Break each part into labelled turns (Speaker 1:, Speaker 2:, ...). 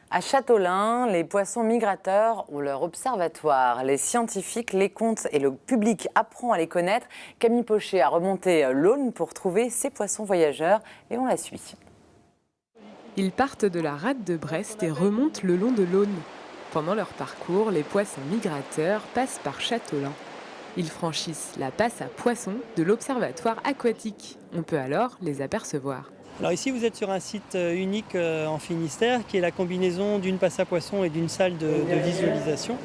Speaker 1: À Châteaulin, les poissons migrateurs ont leur observatoire. Les scientifiques les comptent et le public apprend à les connaître. Camille Pochet a remonté l'Aulne pour trouver ces poissons voyageurs et on la suit.
Speaker 2: Ils partent de la rade de Brest et remontent le long de l'Aulne. Pendant leur parcours, les poissons migrateurs passent par Châteaulin. Ils franchissent la passe à poissons de l'observatoire aquatique. On peut alors les apercevoir.
Speaker 3: Alors ici vous êtes sur un site unique en Finistère qui est la combinaison d'une passe à poissons et d'une salle de visualisation.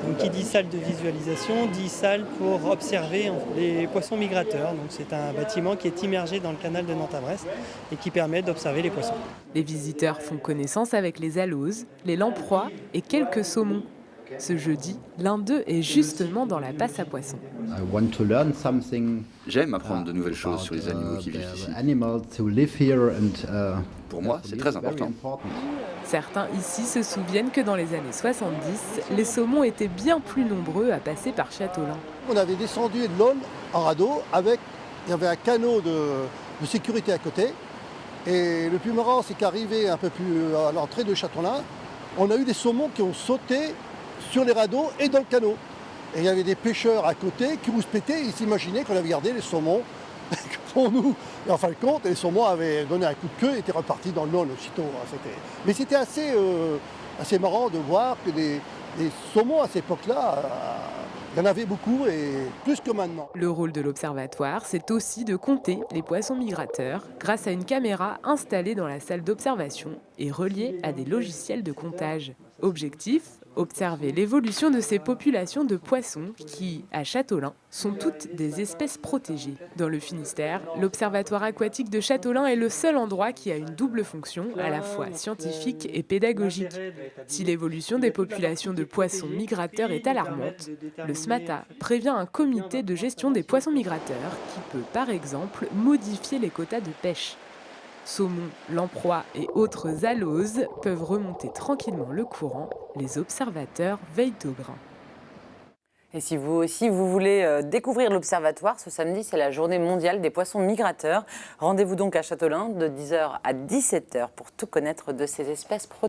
Speaker 3: Donc qui dit salle de visualisation dit salle pour observer les poissons migrateurs. Donc c'est un bâtiment qui est immergé dans le canal de Nantes à Brest et qui permet d'observer les poissons.
Speaker 2: Les visiteurs font connaissance avec les aloses, les lamproies et quelques saumons. Ce jeudi, l'un d'eux est justement dans la passe à poissons.
Speaker 4: J'aime apprendre de nouvelles choses sur les animaux qui vivent ici. Pour moi, c'est très important.
Speaker 2: Certains ici se souviennent que dans les années 70, les saumons étaient bien plus nombreux à passer par Châteaulin.
Speaker 5: On avait descendu de l'Aulne en radeau, il y avait un canot de sécurité à côté. Et le plus marrant, c'est qu'arrivé un peu plus à l'entrée de Châteaulin, on a eu des saumons qui ont sauté sur les radeaux et dans le canot. Et il y avait des pêcheurs à côté qui rouspétaient, ils s'imaginaient qu'on avait gardé les saumons pour nous. Et en fin de compte, les saumons avaient donné un coup de queue et étaient repartis dans l'Aulne aussitôt. Mais c'était assez marrant de voir que des saumons à cette époque-là, il y en avait beaucoup et plus que maintenant.
Speaker 2: Le rôle de l'observatoire, c'est aussi de compter les poissons migrateurs grâce à une caméra installée dans la salle d'observation et reliée à des logiciels de comptage. Objectif, observer l'évolution de ces populations de poissons qui, à Châteaulin, sont toutes des espèces protégées. Dans le Finistère, l'Observatoire aquatique de Châteaulin est le seul endroit qui a une double fonction, à la fois scientifique et pédagogique. Si l'évolution des populations de poissons migrateurs est alarmante, le SMATA prévient un comité de gestion des poissons migrateurs qui peut, par exemple, modifier les quotas de pêche. Saumons, lamproies et autres aloses peuvent remonter tranquillement le courant. Les observateurs veillent au grain.
Speaker 1: Et si vous aussi vous voulez découvrir l'Observatoire, ce samedi c'est la journée mondiale des poissons migrateurs. Rendez-vous donc à Châteaulin de 10h à 17h pour tout connaître de ces espèces protégées.